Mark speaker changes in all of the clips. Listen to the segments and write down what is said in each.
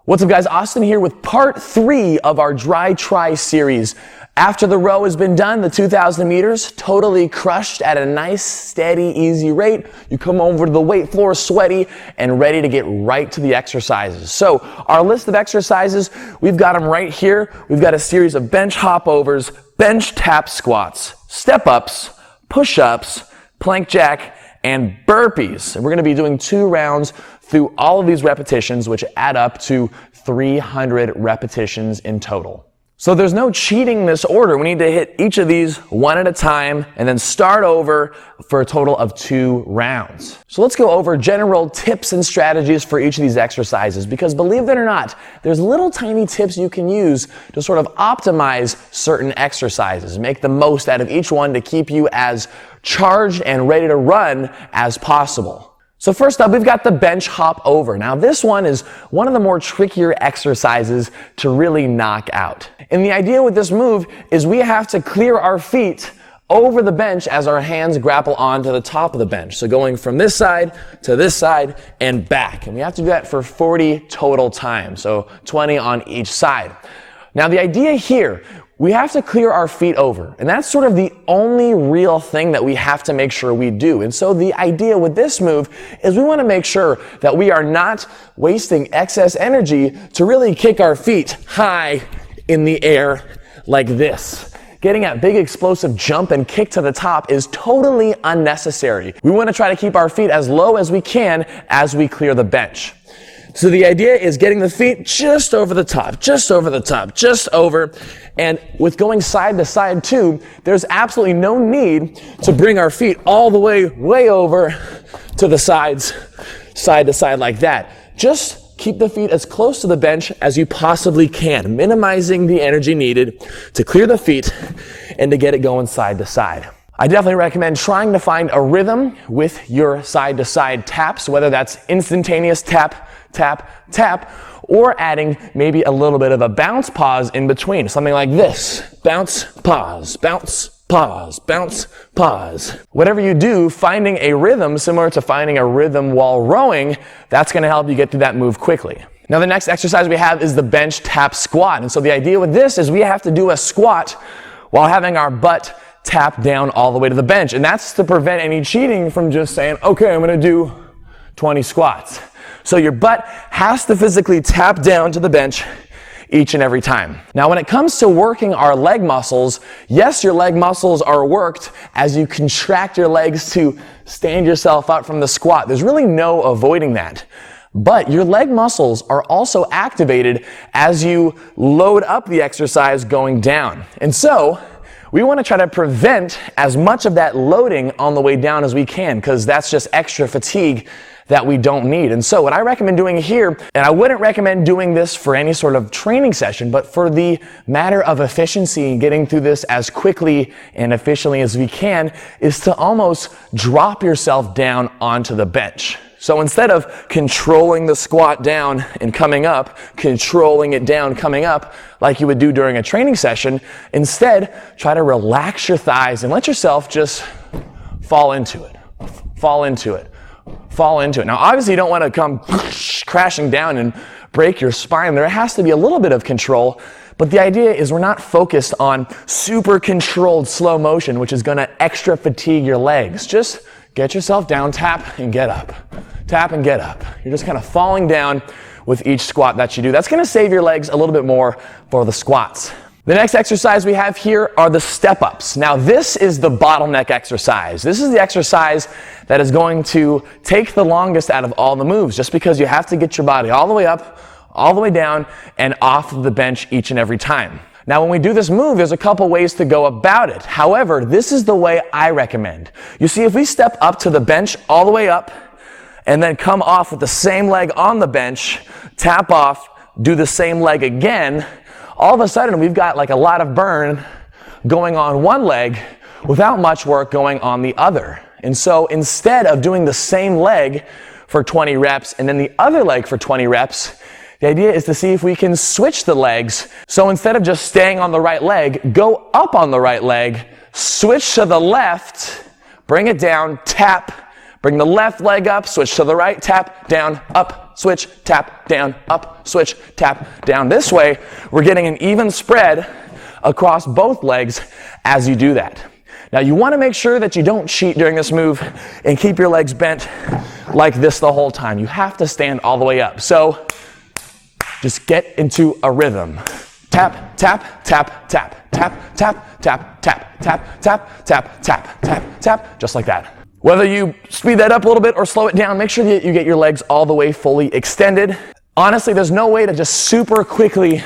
Speaker 1: What's up guys, Austin here with part 3 of our Dri Tri series. After the row has been done, the 2,000 meters, totally crushed at a nice, steady, easy rate. You come over to the weight floor sweaty and ready to get right to the exercises. So our list of exercises, we've got them right here. We've got a series of bench hopovers, bench tap squats, step ups, push-ups, plank jack, and burpees. And we're going to be doing 2 rounds through all of these repetitions, which add up to 300 repetitions in total. So there's no cheating this order. We need to hit each of these one at a time and then start over for a total of 2 rounds. So let's go over general tips and strategies for each of these exercises, because believe it or not, there's little tiny tips you can use to sort of optimize certain exercises, make the most out of each one to keep you as charged and ready to run as possible. So first up, we've got the bench hop over. Now this one is one of the more trickier exercises to really knock out. And the idea with this move is we have to clear our feet over the bench as our hands grapple onto the top of the bench. So going from this side to this side and back. And we have to do that for 40 total times. So 20 on each side. Now the idea here, we have to clear our feet over, and that's sort of the only real thing that we have to make sure we do. And so the idea with this move is we want to make sure that we are not wasting excess energy to really kick our feet high in the air like this. Getting that big explosive jump and kick to the top is totally unnecessary. We want to try to keep our feet as low as we can as we clear the bench. So the idea is getting the feet just over the top, just over the top, just over. And with going side to side too, there's absolutely no need to bring our feet all the way over to the sides, side to side like that. Just keep the feet as close to the bench as you possibly can, minimizing the energy needed to clear the feet and to get it going side to side. I definitely recommend trying to find a rhythm with your side to side taps, whether that's instantaneous tap, tap, tap, or adding maybe a little bit of a bounce pause in between. Something like this. Bounce, pause, bounce, pause, bounce, pause. Whatever you do, finding a rhythm similar to finding a rhythm while rowing, that's going to help you get through that move quickly. Now the next exercise we have is the bench tap squat. And so the idea with this is we have to do a squat while having our butt tap down all the way to the bench. And that's to prevent any cheating from just saying, okay, I'm going to do 20 squats. So your butt has to physically tap down to the bench each and every time. Now when it comes to working our leg muscles, yes, your leg muscles are worked as you contract your legs to stand yourself up from the squat. There's really no avoiding that. But your leg muscles are also activated as you load up the exercise going down. And so we want to try to prevent as much of that loading on the way down as we can, because that's just extra fatigue that we don't need. And so what I recommend doing here, and I wouldn't recommend doing this for any sort of training session, but for the matter of efficiency and getting through this as quickly and efficiently as we can, is to almost drop yourself down onto the bench. So instead of controlling the squat down and coming up, controlling it down, coming up, like you would do during a training session, instead try to relax your thighs and let yourself just fall into it, fall into it, fall into it. Now obviously you don't want to come crashing down and break your spine. There has to be a little bit of control, but the idea is we're not focused on super controlled slow motion, which is going to extra fatigue your legs. Just get yourself down, tap, and get up. Tap and get up. You're just kind of falling down with each squat that you do. That's going to save your legs a little bit more for the squats. The next exercise we have here are the step ups. Now this is the bottleneck exercise. This is the exercise that is going to take the longest out of all the moves, just because you have to get your body all the way up, all the way down, and off of the bench each and every time. Now when we do this move, there's a couple ways to go about it. However, this is the way I recommend. You see, if we step up to the bench all the way up, and then come off with the same leg on the bench, tap off, do the same leg again, all of a sudden we've got like a lot of burn going on one leg without much work going on the other. And so instead of doing the same leg for 20 reps and then the other leg for 20 reps, the idea is to see if we can switch the legs. So instead of just staying on the right leg, go up on the right leg, switch to the left, bring it down, tap, Bring the left leg up, switch to the right, tap, down, up, switch, tap, down, up, switch, tap, down. This way, we're getting an even spread across both legs as you do that. Now you want to make sure that you don't cheat during this move and keep your legs bent like this the whole time. You have to stand all the way up. So just get into a rhythm. Tap, tap, tap, tap, tap, tap, tap, tap, tap, tap, tap, tap, tap, tap, just like that. Whether you speed that up a little bit or slow it down, make sure that you get your legs all the way fully extended. Honestly, there's no way to just super quickly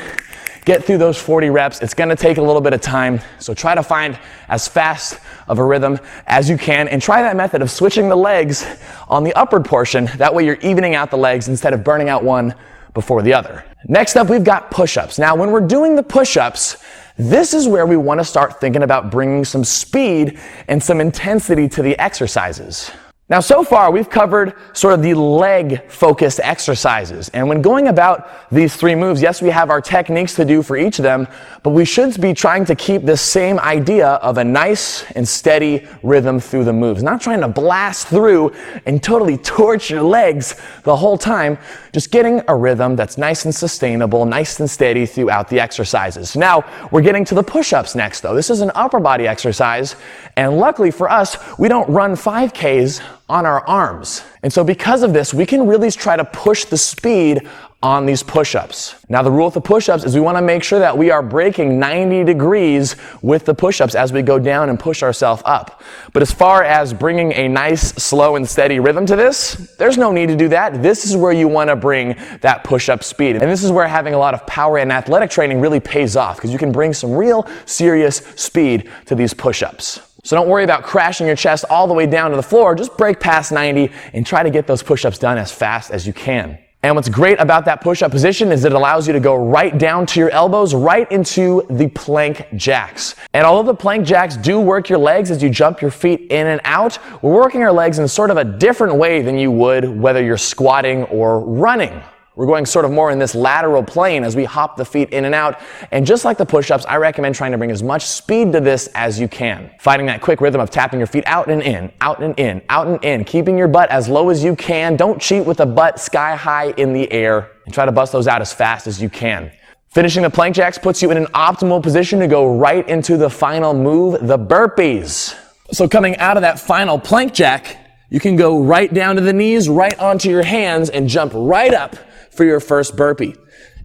Speaker 1: get through those 40 reps. It's gonna take a little bit of time, so try to find as fast of a rhythm as you can, and try that method of switching the legs on the upward portion. That way you're evening out the legs instead of burning out one before the other. Next up, we've got push-ups. Now, when we're doing the push-ups, this is where we want to start thinking about bringing some speed and some intensity to the exercises. Now, so far, we've covered sort of the leg-focused exercises. And when going about these three moves, yes, we have our techniques to do for each of them, but we should be trying to keep the same idea of a nice and steady rhythm through the moves. Not trying to blast through and totally torch your legs the whole time, just getting a rhythm that's nice and sustainable, nice and steady throughout the exercises. Now, we're getting to the push-ups next, though. This is an upper body exercise, and luckily for us, we don't run 5Ks on our arms. And so because of this, we can really try to push the speed on these push-ups. Now, the rule with the push-ups is we want to make sure that we are breaking 90 degrees with the push-ups as we go down and push ourselves up. But as far as bringing a nice, slow, and steady rhythm to this, there's no need to do that. This is where you want to bring that push-up speed. And this is where having a lot of power and athletic training really pays off, because you can bring some real serious speed to these push-ups. So don't worry about crashing your chest all the way down to the floor. Just break past 90 and try to get those push-ups done as fast as you can. And what's great about that push-up position is that it allows you to go right down to your elbows, right into the plank jacks. And although the plank jacks do work your legs as you jump your feet in and out, we're working our legs in sort of a different way than you would whether you're squatting or running. We're going sort of more in this lateral plane as we hop the feet in and out. And just like the push-ups, I recommend trying to bring as much speed to this as you can. Finding that quick rhythm of tapping your feet out and in, out and in, out and in. Keeping your butt as low as you can. Don't cheat with the butt sky high in the air. And try to bust those out as fast as you can. Finishing the plank jacks puts you in an optimal position to go right into the final move, the burpees. So coming out of that final plank jack, you can go right down to the knees, right onto your hands, and jump right up for your first burpee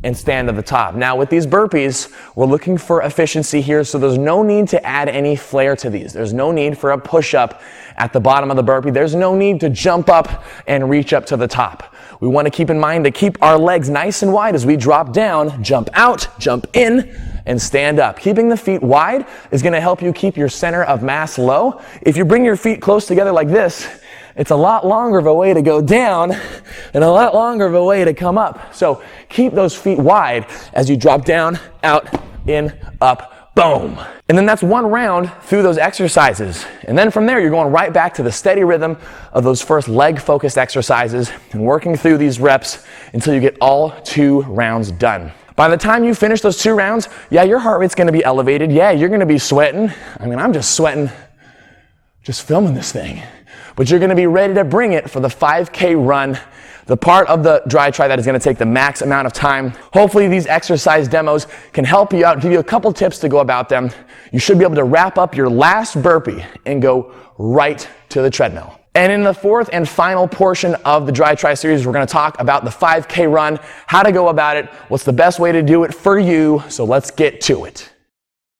Speaker 1: and stand to the top. Now with these burpees, we're looking for efficiency here, so there's no need to add any flair to these. There's no need for a push-up at the bottom of the burpee. There's no need to jump up and reach up to the top. We want to keep in mind to keep our legs nice and wide as we drop down, jump out, jump in, and stand up. Keeping the feet wide is going to help you keep your center of mass low. If you bring your feet close together like this, it's a lot longer of a way to go down and a lot longer of a way to come up. So keep those feet wide as you drop down, out, in, up, boom. And then that's one round through those exercises. And then from there, you're going right back to the steady rhythm of those first leg-focused exercises and working through these reps until you get all 2 rounds done. By the time you finish those 2 rounds, yeah, your heart rate's gonna be elevated. Yeah, you're gonna be sweating. I mean, I'm just sweating just filming this thing. But you're going to be ready to bring it for the 5K run, the part of the dry try that is going to take the max amount of time. Hopefully these exercise demos can help you out, give you a couple tips to go about them. You should be able to wrap up your last burpee and go right to the treadmill. And in the 4th and final portion of the Dry Try series, we're going to talk about the 5K run, how to go about it, what's the best way to do it for you. So let's get to it.